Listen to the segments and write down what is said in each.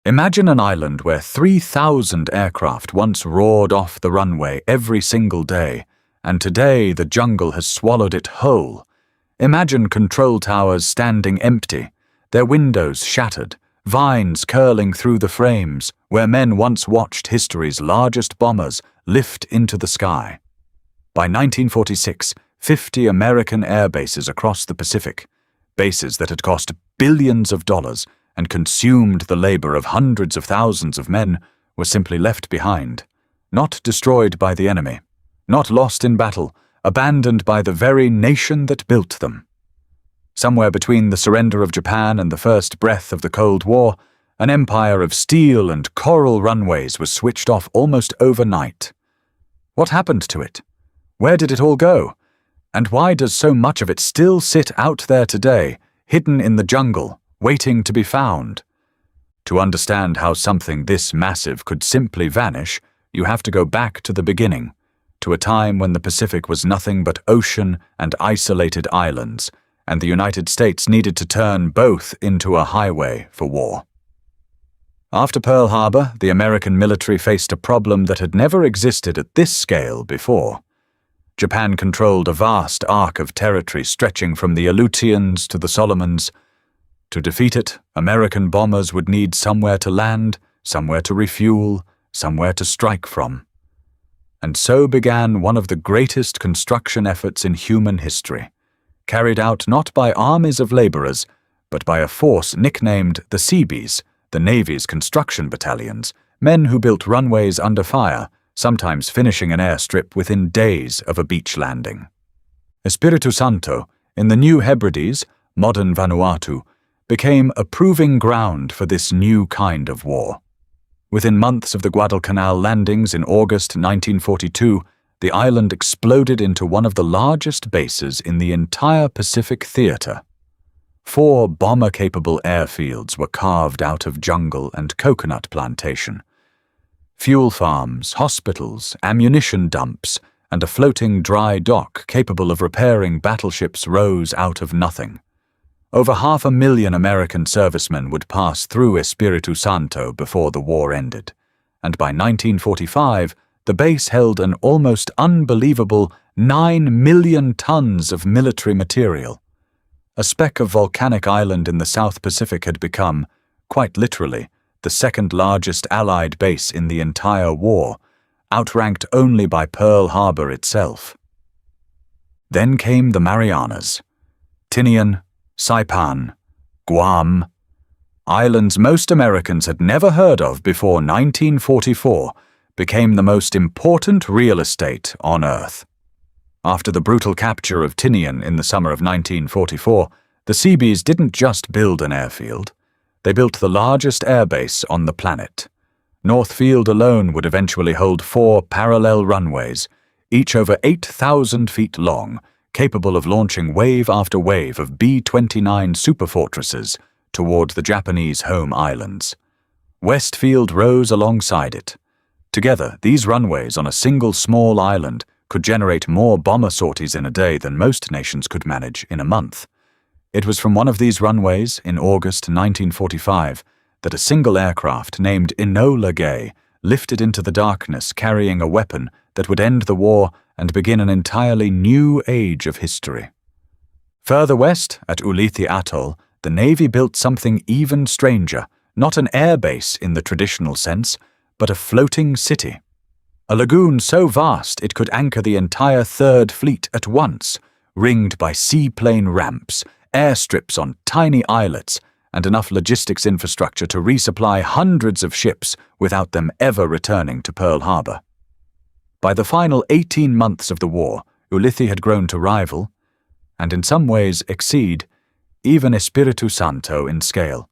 Imagine an island where 3,000 aircraft once roared off the runway every single day, and today the jungle has swallowed it whole. Imagine control towers standing empty, their windows shattered, vines curling through the frames, where men once watched history's largest bombers lift into the sky. By 1946, 50 American airbases across the Pacific, bases that had cost billions of dollars and consumed the labor of hundreds of thousands of men, were simply left behind, not destroyed by the enemy, not lost in battle, abandoned by the very nation that built them. Somewhere between the surrender of Japan and the first breath of the Cold War, an empire of steel and coral runways was switched off almost overnight. What happened to it? Where did it all go? And why does so much of it still sit out there today, hidden in the jungle, waiting to be found? To understand how something this massive could simply vanish, you have to go back to the beginning, to a time when the Pacific was nothing but ocean and isolated islands, and the United States needed to turn both into a highway for war. After Pearl Harbor, the American military faced a problem that had never existed at this scale before. Japan controlled a vast arc of territory stretching from the Aleutians to the Solomons. To defeat it, American bombers would need somewhere to land, somewhere to refuel, somewhere to strike from. And so began one of the greatest construction efforts in human history, carried out not by armies of laborers, but by a force nicknamed the Seabees, the Navy's construction battalions, men who built runways under fire, sometimes finishing an airstrip within days of a beach landing. Espiritu Santo, in the New Hebrides, modern Vanuatu, became a proving ground for this new kind of war. Within months of the Guadalcanal landings in August 1942, the island exploded into one of the largest bases in the entire Pacific theater. 4 bomber-capable airfields were carved out of jungle and coconut plantation. Fuel farms, hospitals, ammunition dumps, and a floating dry dock capable of repairing battleships rose out of nothing. Over 500,000 American servicemen would pass through Espiritu Santo before the war ended, and by 1945, the base held an almost unbelievable 9 million tons of military material. A speck of volcanic island in the South Pacific had become, quite literally, the second largest Allied base in the entire war, outranked only by Pearl Harbor itself. Then came the Marianas. Tinian, Saipan, Guam, islands most Americans had never heard of before 1944, became the most important real estate on Earth. After the brutal capture of Tinian in the summer of 1944, the Seabees didn't just build an airfield. They built the largest airbase on the planet. Northfield alone would eventually hold 4 parallel runways, each over 8,000 feet long, capable of launching wave after wave of B-29 superfortresses toward the Japanese home islands. Westfield rose alongside it. Together, these runways on a single small island could generate more bomber sorties in a day than most nations could manage in a month. It was from one of these runways, in August 1945, that a single aircraft named Enola Gay lifted into the darkness carrying a weapon that would end the war and begin an entirely new age of history. Further west, at Ulithi Atoll, the Navy built something even stranger, not an airbase in the traditional sense, but a floating city. A lagoon so vast it could anchor the entire Third Fleet at once, ringed by seaplane ramps, airstrips on tiny islets, and enough logistics infrastructure to resupply hundreds of ships without them ever returning to Pearl Harbor. By the final 18 months of the war, Ulithi had grown to rival, and in some ways exceed, even Espiritu Santo in scale.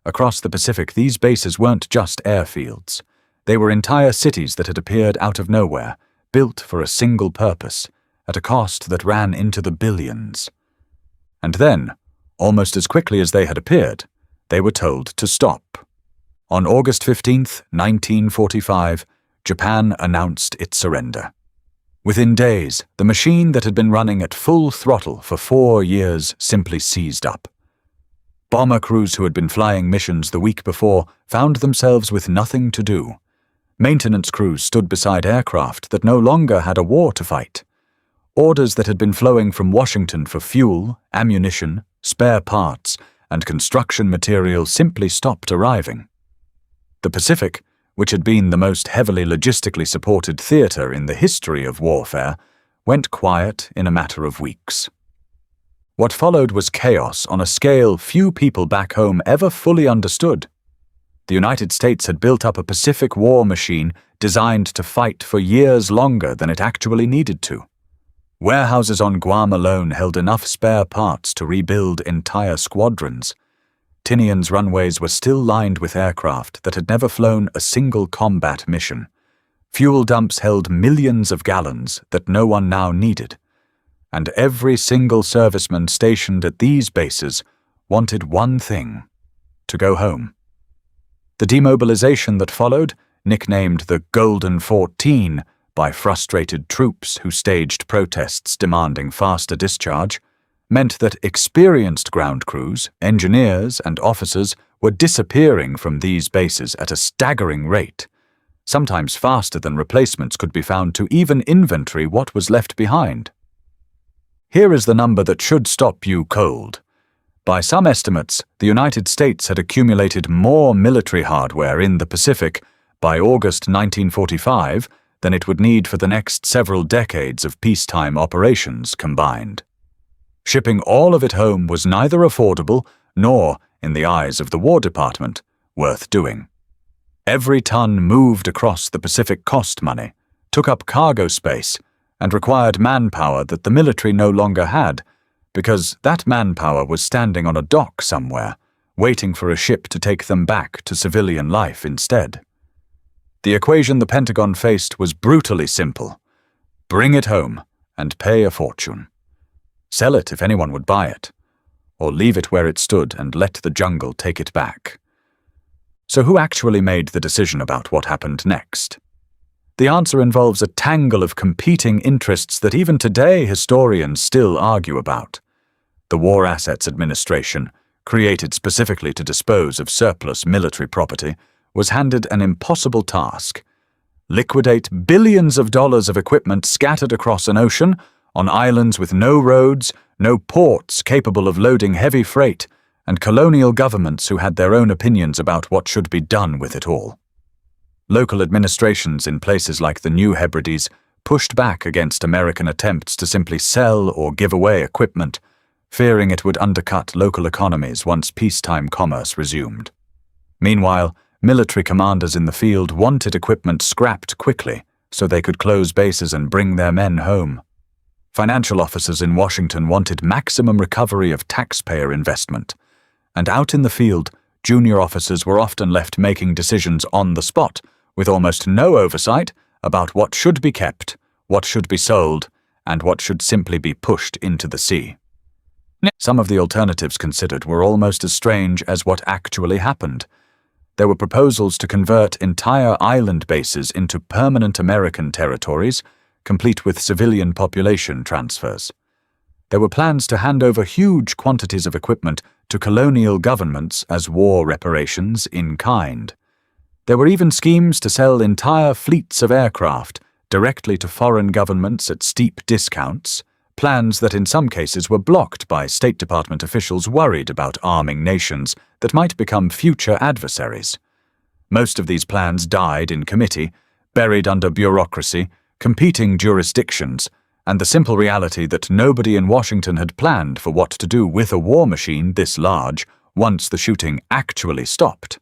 Across the Pacific, these bases weren't just airfields. They were entire cities that had appeared out of nowhere, built for a single purpose, at a cost that ran into the billions. And then, almost as quickly as they had appeared, they were told to stop. On August 15, 1945, Japan announced its surrender. Within days, the machine that had been running at full throttle for 4 years simply seized up. Bomber crews who had been flying missions the week before found themselves with nothing to do. Maintenance crews stood beside aircraft that no longer had a war to fight. Orders that had been flowing from Washington for fuel, ammunition, spare parts, and construction material simply stopped arriving. The Pacific, which had been the most heavily logistically supported theater in the history of warfare, went quiet in a matter of weeks. What followed was chaos on a scale few people back home ever fully understood. The United States had built up a Pacific war machine designed to fight for years longer than it actually needed to. Warehouses on Guam alone held enough spare parts to rebuild entire squadrons. Tinian's runways were still lined with aircraft that had never flown a single combat mission. Fuel dumps held millions of gallons that no one now needed. And every single serviceman stationed at these bases wanted one thing: to go home. The demobilization that followed, nicknamed the Golden 14 by frustrated troops who staged protests demanding faster discharge, meant that experienced ground crews, engineers, and officers were disappearing from these bases at a staggering rate, sometimes faster than replacements could be found to even inventory what was left behind. Here is the number that should stop you cold. By some estimates, the United States had accumulated more military hardware in the Pacific by August 1945 than it would need for the next several decades of peacetime operations combined. Shipping all of it home was neither affordable nor, in the eyes of the War Department, worth doing. Every ton moved across the Pacific cost money, took up cargo space, and required manpower that the military no longer had, because that manpower was standing on a dock somewhere, waiting for a ship to take them back to civilian life instead. The equation the Pentagon faced was brutally simple: bring it home and pay a fortune. Sell it if anyone would buy it, or leave it where it stood and let the jungle take it back. So who actually made the decision about what happened next? The answer involves a tangle of competing interests that even today historians still argue about. The War Assets Administration, created specifically to dispose of surplus military property, was handed an impossible task: liquidate billions of dollars of equipment scattered across an ocean, on islands with no roads, no ports capable of loading heavy freight, and colonial governments who had their own opinions about what should be done with it all. Local administrations in places like the New Hebrides pushed back against American attempts to simply sell or give away equipment, fearing it would undercut local economies once peacetime commerce resumed. Meanwhile, military commanders in the field wanted equipment scrapped quickly so they could close bases and bring their men home. Financial officers in Washington wanted maximum recovery of taxpayer investment, and out in the field, junior officers were often left making decisions on the spot, with almost no oversight about what should be kept, what should be sold, and what should simply be pushed into the sea. Some of the alternatives considered were almost as strange as what actually happened. There were proposals to convert entire island bases into permanent American territories, complete with civilian population transfers. There were plans to hand over huge quantities of equipment to colonial governments as war reparations in kind. There were even schemes to sell entire fleets of aircraft directly to foreign governments at steep discounts, plans that in some cases were blocked by State Department officials worried about arming nations that might become future adversaries. Most of these plans died in committee, buried under bureaucracy, competing jurisdictions, and the simple reality that nobody in Washington had planned for what to do with a war machine this large once the shooting actually stopped.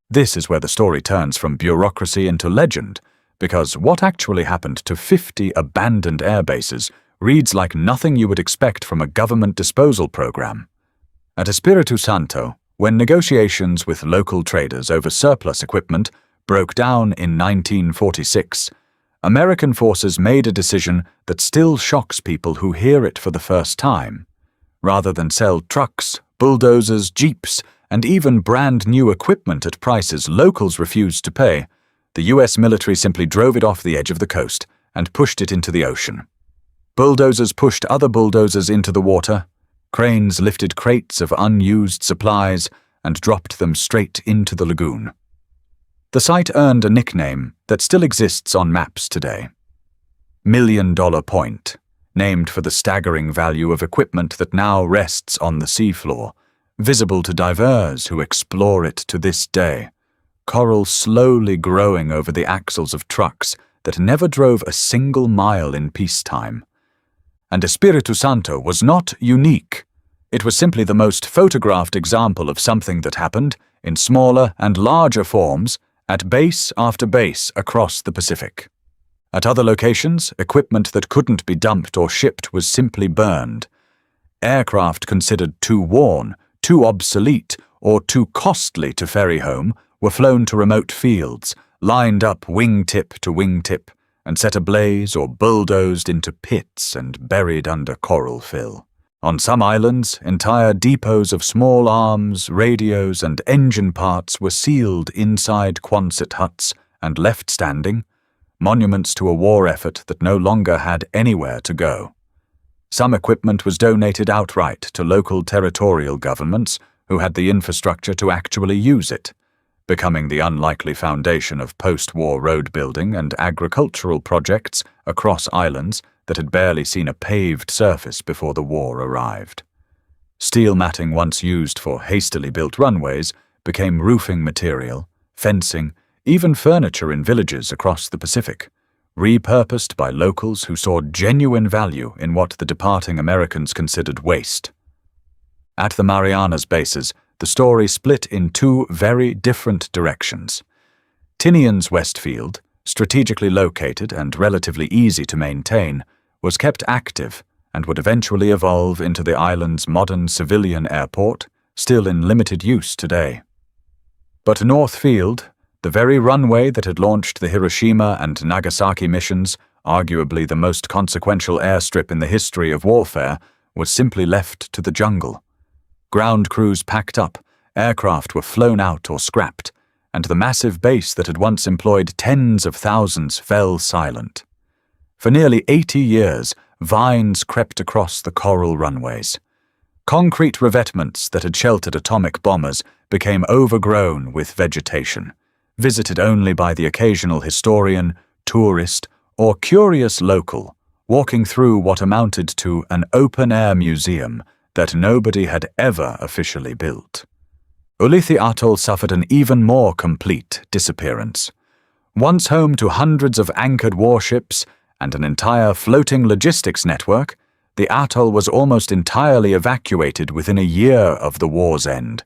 This is where the story turns from bureaucracy into legend, because what actually happened to 50 abandoned airbases reads like nothing you would expect from a government disposal program. At Espiritu Santo, when negotiations with local traders over surplus equipment broke down in 1946, American forces made a decision that still shocks people who hear it for the first time. Rather than sell trucks, bulldozers, jeeps, and even brand new equipment at prices locals refused to pay, the US military simply drove it off the edge of the coast and pushed it into the ocean. Bulldozers pushed other bulldozers into the water, Cranes lifted crates of unused supplies and dropped them straight into the lagoon. The site earned a nickname that still exists on maps today. $1 Million Point, named for the staggering value of equipment that now rests on the seafloor, visible to divers who explore it to this day. Coral slowly growing over the axles of trucks that never drove a single mile in peacetime. And Espiritu Santo was not unique. It was simply the most photographed example of something that happened, in smaller and larger forms, at base after base across the Pacific. At other locations, equipment that couldn't be dumped or shipped was simply burned. Aircraft considered too worn, too obsolete, or too costly to ferry home were flown to remote fields, lined up wingtip to wingtip, and set ablaze or bulldozed into pits and buried under coral fill. On some islands, entire depots of small arms, radios, and engine parts were sealed inside Quonset huts and left standing, monuments to a war effort that no longer had anywhere to go. Some equipment was donated outright to local territorial governments who had the infrastructure to actually use it, becoming the unlikely foundation of post-war road building and agricultural projects across islands that had barely seen a paved surface before the war arrived. Steel matting once used for hastily built runways became roofing material, fencing, even furniture in villages across the Pacific, repurposed by locals who saw genuine value in what the departing Americans considered waste. At the Marianas bases, the story split in two very different directions. Tinian's Westfield, strategically located and relatively easy to maintain, was kept active and would eventually evolve into the island's modern civilian airport, still in limited use today. But Northfield, the very runway that had launched the Hiroshima and Nagasaki missions, arguably the most consequential airstrip in the history of warfare, was simply left to the jungle. Ground crews packed up, aircraft were flown out or scrapped, and the massive base that had once employed tens of thousands fell silent. For nearly 80 years, vines crept across the coral runways. Concrete revetments that had sheltered atomic bombers became overgrown with vegetation, visited only by the occasional historian, tourist, or curious local, walking through what amounted to an open-air museum that nobody had ever officially built. Ulithi Atoll suffered an even more complete disappearance. Once home to hundreds of anchored warships and an entire floating logistics network, the atoll was almost entirely evacuated within a year of the war's end.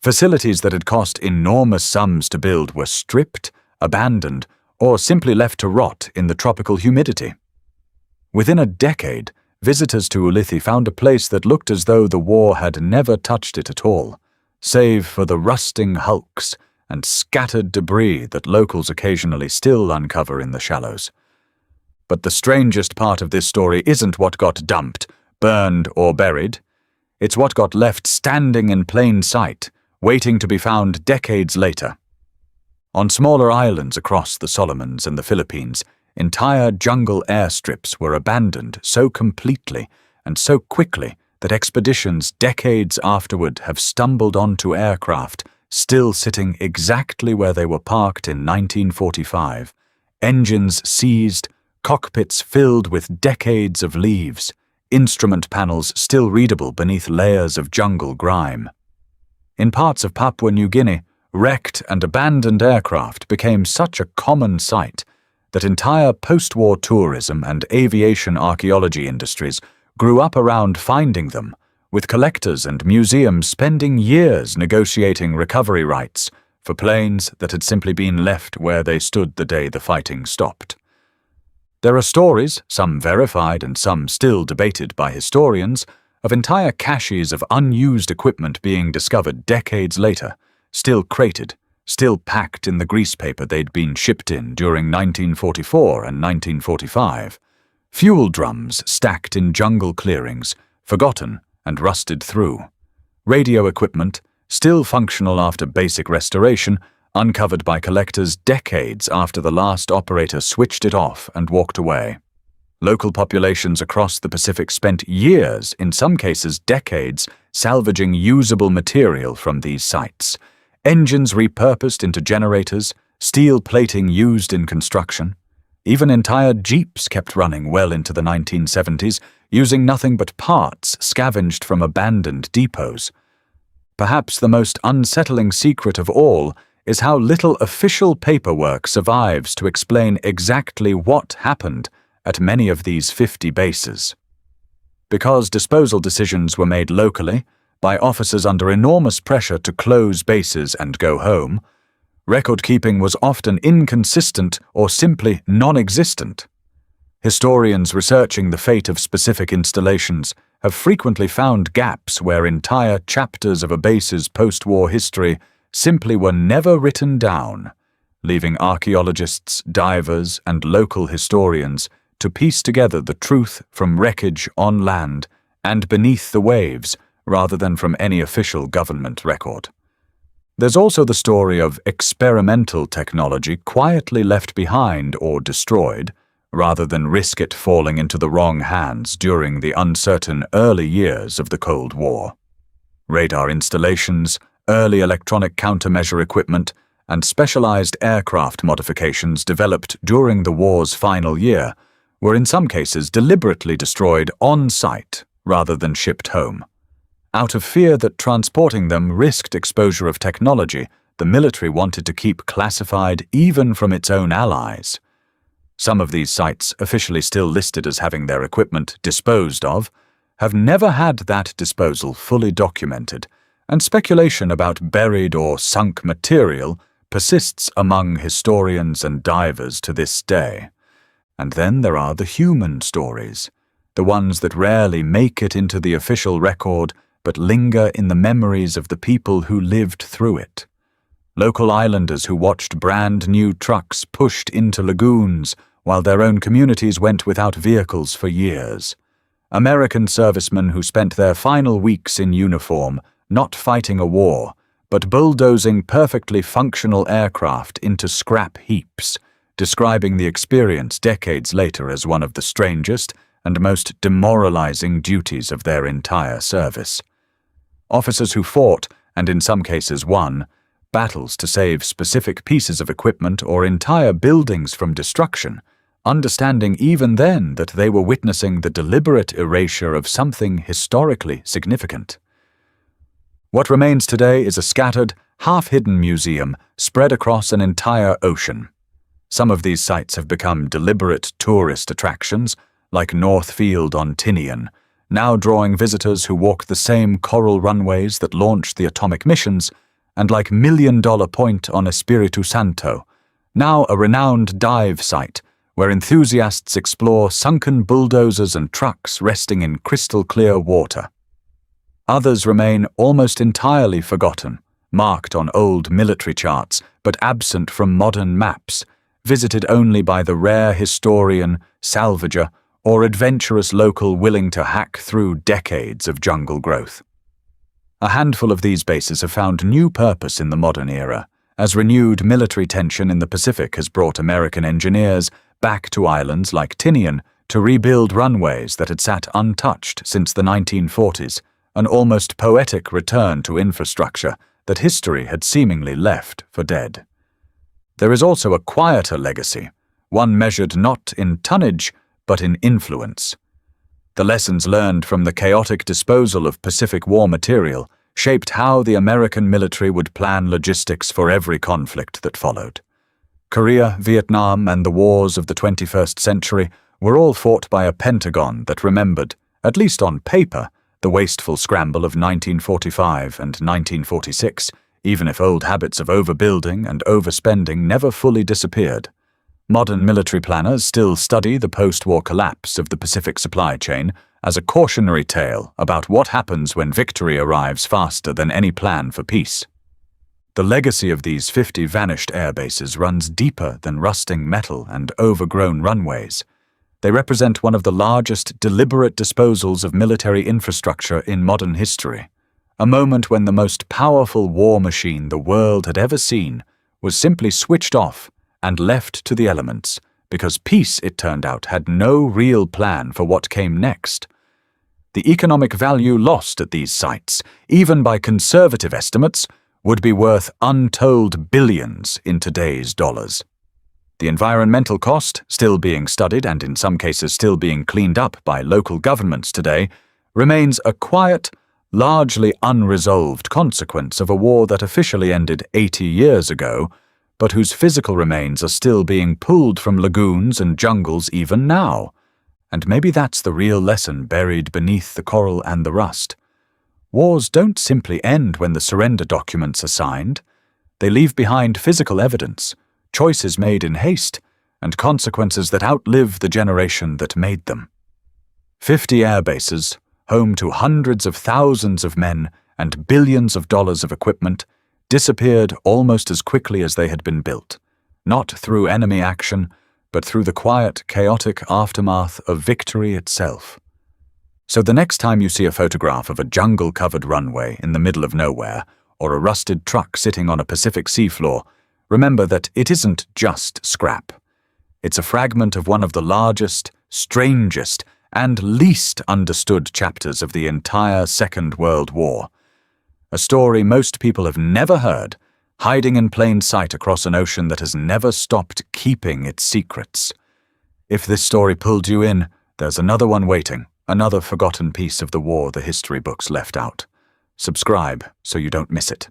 Facilities that had cost enormous sums to build were stripped, abandoned, or simply left to rot in the tropical humidity. Within a decade, visitors to Ulithi found a place that looked as though the war had never touched it at all, save for the rusting hulks and scattered debris that locals occasionally still uncover in the shallows. But the strangest part of this story isn't what got dumped, burned, or buried. It's what got left standing in plain sight, waiting to be found decades later. On smaller islands across the Solomons and the Philippines, entire jungle airstrips were abandoned so completely and so quickly that expeditions decades afterward have stumbled onto aircraft still sitting exactly where they were parked in 1945, engines seized, cockpits filled with decades of leaves, instrument panels still readable beneath layers of jungle grime. In parts of Papua New Guinea, wrecked and abandoned aircraft became such a common sight that entire post-war tourism and aviation archaeology industries grew up around finding them, with collectors and museums spending years negotiating recovery rights for planes that had simply been left where they stood the day the fighting stopped. There are stories, some verified and some still debated by historians, of entire caches of unused equipment being discovered decades later, still crated, still packed in the grease paper they'd been shipped in during 1944 and 1945, fuel drums stacked in jungle clearings, forgotten and rusted through, radio equipment, still functional after basic restoration, uncovered by collectors decades after the last operator switched it off and walked away. Local populations across the Pacific spent years, in some cases decades, salvaging usable material from these sites. Engines repurposed into generators, steel plating used in construction. Even entire jeeps kept running well into the 1970s, using nothing but parts scavenged from abandoned depots. Perhaps the most unsettling secret of all is how little official paperwork survives to explain exactly what happened at many of these 50 bases. Because disposal decisions were made locally, by officers under enormous pressure to close bases and go home, record-keeping was often inconsistent or simply non-existent. Historians researching the fate of specific installations have frequently found gaps where entire chapters of a base's post-war history simply were never written down, leaving archaeologists, divers, and local historians to piece together the truth from wreckage on land and beneath the waves rather than from any official government record. There's also the story of experimental technology quietly left behind or destroyed, rather than risk it falling into the wrong hands during the uncertain early years of the Cold War. Radar installations, early electronic countermeasure equipment, and specialized aircraft modifications developed during the war's final year were in some cases deliberately destroyed on-site rather than shipped home. Out of fear that transporting them risked exposure of technology the military wanted to keep classified even from its own allies. Some of these sites, officially still listed as having their equipment disposed of, have never had that disposal fully documented, and speculation about buried or sunk material persists among historians and divers to this day. And then there are the human stories, the ones that rarely make it into the official record but linger in the memories of the people who lived through it. Local islanders who watched brand new trucks pushed into lagoons while their own communities went without vehicles for years. American servicemen who spent their final weeks in uniform, not fighting a war, but bulldozing perfectly functional aircraft into scrap heaps, describing the experience decades later as one of the strangest and most demoralizing duties of their entire service. Officers who fought, and in some cases won, battles to save specific pieces of equipment or entire buildings from destruction, understanding even then that they were witnessing the deliberate erasure of something historically significant. What remains today is a scattered, half-hidden museum spread across an entire ocean. Some of these sites have become deliberate tourist attractions, like North Field on Tinian, now drawing visitors who walk the same coral runways that launched the atomic missions, and like $1 Million Point on Espiritu Santo, now a renowned dive site where enthusiasts explore sunken bulldozers and trucks resting in crystal-clear water. Others remain almost entirely forgotten, marked on old military charts but absent from modern maps, visited only by the rare historian, salvager, or adventurous local willing to hack through decades of jungle growth. A handful of these bases have found new purpose in the modern era, as renewed military tension in the Pacific has brought American engineers back to islands like Tinian to rebuild runways that had sat untouched since the 1940s, an almost poetic return to infrastructure that history had seemingly left for dead. There is also a quieter legacy, one measured not in tonnage, but in influence. The lessons learned from the chaotic disposal of Pacific War material shaped how the American military would plan logistics for every conflict that followed. Korea, Vietnam, and the wars of the 21st century were all fought by a Pentagon that remembered, at least on paper, the wasteful scramble of 1945 and 1946, even if old habits of overbuilding and overspending never fully disappeared. Modern military planners still study the post-war collapse of the Pacific supply chain as a cautionary tale about what happens when victory arrives faster than any plan for peace. The legacy of these 50 vanished airbases runs deeper than rusting metal and overgrown runways. They represent one of the largest deliberate disposals of military infrastructure in modern history, a moment when the most powerful war machine the world had ever seen was simply switched off and left to the elements because peace, it turned out, had no real plan for what came next. The economic value lost at these sites, even by conservative estimates, would be worth untold billions in today's dollars. The environmental cost, still being studied and in some cases still being cleaned up by local governments today, remains a quiet, largely unresolved consequence of a war that officially ended 80 years ago, but whose physical remains are still being pulled from lagoons and jungles even now. And maybe that's the real lesson buried beneath the coral and the rust. Wars don't simply end when the surrender documents are signed. They leave behind physical evidence, choices made in haste, and consequences that outlive the generation that made them. 50 airbases, home to hundreds of thousands of men and billions of dollars of equipment, disappeared almost as quickly as they had been built, not through enemy action, but through the quiet, chaotic aftermath of victory itself. So the next time you see a photograph of a jungle-covered runway in the middle of nowhere, or a rusted truck sitting on a Pacific seafloor, remember that it isn't just scrap. It's a fragment of one of the largest, strangest, and least understood chapters of the entire Second World War. A story most people have never heard, hiding in plain sight across an ocean that has never stopped keeping its secrets. If this story pulled you in, there's another one waiting, another forgotten piece of the war the history books left out. Subscribe so you don't miss it.